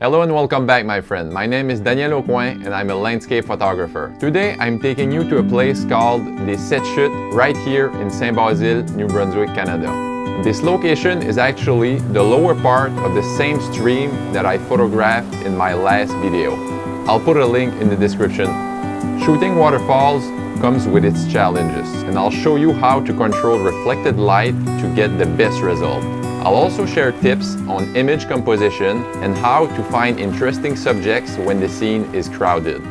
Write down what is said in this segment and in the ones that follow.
Hello and welcome back, my friend. My name is Daniel Aucoin and I'm a landscape photographer. Today I'm taking you to a place called Les Sept Chutes right here in Saint-Basile, New Brunswick, Canada. This location is actually the lower part of the same stream that I photographed in my last video. I'll put a link in the description. Shooting waterfalls comes with its challenges, and I'll show you how to control reflected light to get the best result. I'll also share tips on image composition and how to find interesting subjects when the scene is crowded.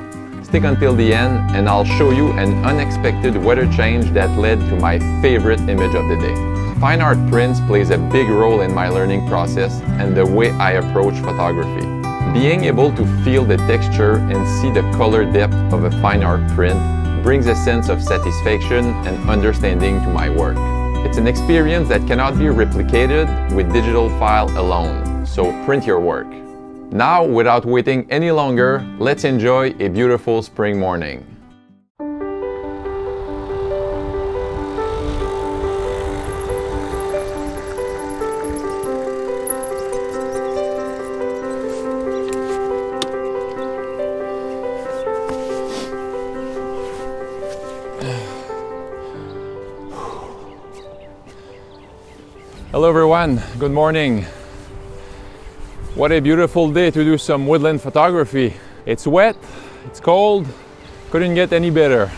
Stick until the end and I'll show you an unexpected weather change that led to my favorite image of the day. Fine art prints plays a big role in my learning process and the way I approach photography. Being able to feel the texture and see the color depth of a fine art print brings a sense of satisfaction and understanding to my work. It's an experience that cannot be replicated with digital file alone, so print your work. Now, without waiting any longer, let's enjoy a beautiful spring morning. Hello everyone, good morning. What a beautiful day to do some woodland photography. It's wet, it's cold, couldn't get any better.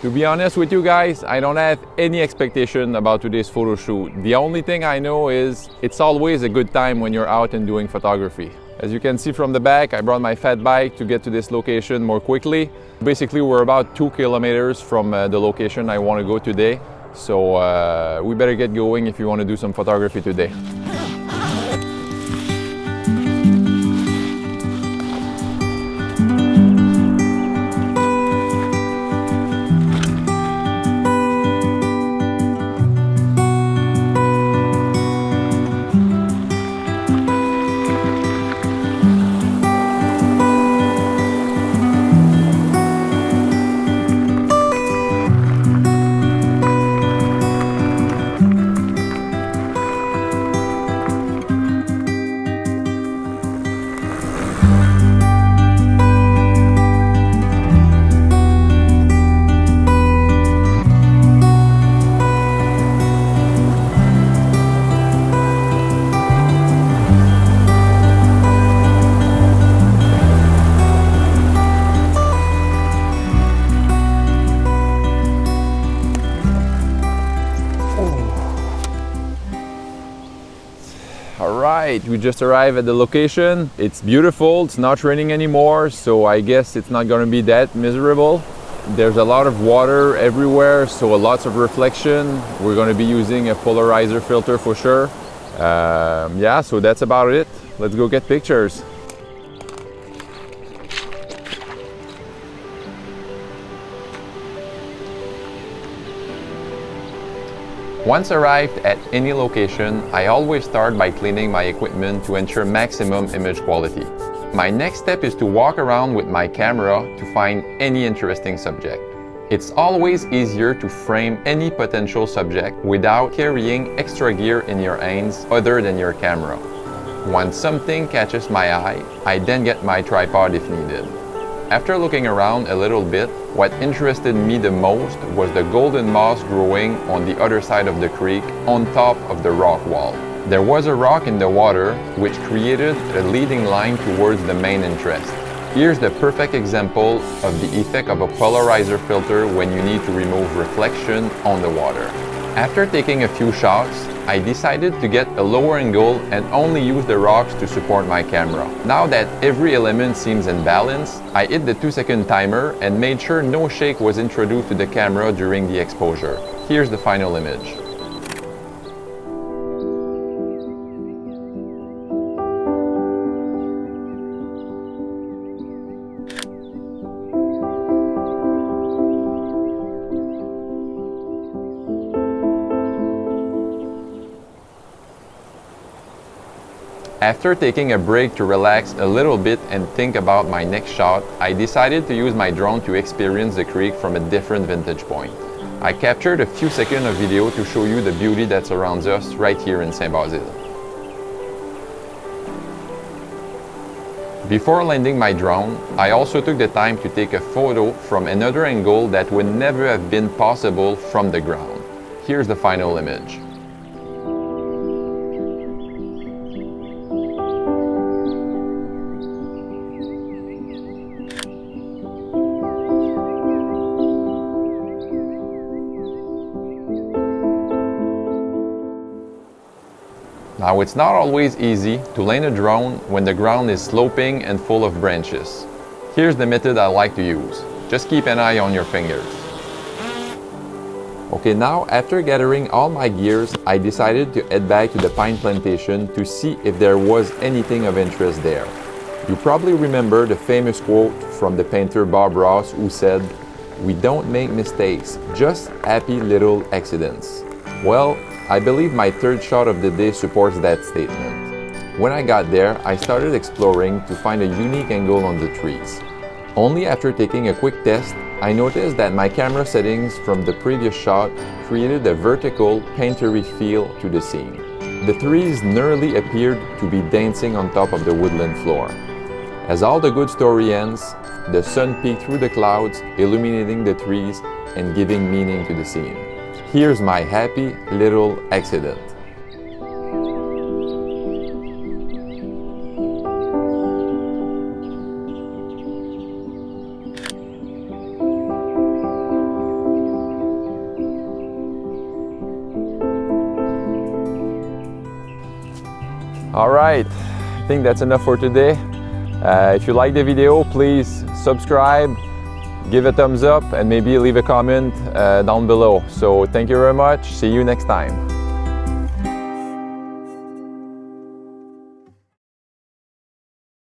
To be honest with you guys, I don't have any expectation about today's photo shoot. The only thing I know is it's always a good time when you're out and doing photography. As you can see from the back, I brought my fat bike to get to this location more quickly. Basically, we're about 2 kilometers from the location I want to go today. So we better get going if you want to do some photography today. Alright, we just arrived at the location. It's beautiful, it's not raining anymore, so I guess it's not going to be that miserable. There's a lot of water everywhere, so lots of reflection. We're going to be using a polarizer filter for sure. Yeah, so that's about it. Let's go get pictures. Once arrived at any location, I always start by cleaning my equipment to ensure maximum image quality. My next step is to walk around with my camera to find any interesting subject. It's always easier to frame any potential subject without carrying extra gear in your hands other than your camera. Once something catches my eye, I then get my tripod if needed. After looking around a little bit, what interested me the most was the golden moss growing on the other side of the creek on top of the rock wall. There was a rock in the water which created a leading line towards the main interest. Here's the perfect example of the effect of a polarizer filter when you need to remove reflection on the water. After taking a few shots, I decided to get a lower angle and only use the rocks to support my camera. Now that every element seems in balance, I hit the 2-second timer and made sure no shake was introduced to the camera during the exposure. Here's the final image. After taking a break to relax a little bit and think about my next shot, I decided to use my drone to experience the creek from a different vantage point. I captured a few seconds of video to show you the beauty that surrounds us right here in Saint-Basile. Before landing my drone, I also took the time to take a photo from another angle that would never have been possible from the ground. Here's the final image. Now, it's not always easy to land a drone when the ground is sloping and full of branches. Here's the method I like to use. Just keep an eye on your fingers. Okay, now after gathering all my gears, I decided to head back to the pine plantation to see if there was anything of interest there. You probably remember the famous quote from the painter Bob Ross, who said, "We don't make mistakes, just happy little accidents." Well, I believe my third shot of the day supports that statement. When I got there, I started exploring to find a unique angle on the trees. Only after taking a quick test, I noticed that my camera settings from the previous shot created a vertical, painterly feel to the scene. The trees nearly appeared to be dancing on top of the woodland floor. As all the good story ends, the sun peeked through the clouds, illuminating the trees and giving meaning to the scene. Here's my happy little accident. All right, I think that's enough for today. If you like the video, please subscribe, give a thumbs up, and maybe leave a comment down below. So thank you very much. See you next time.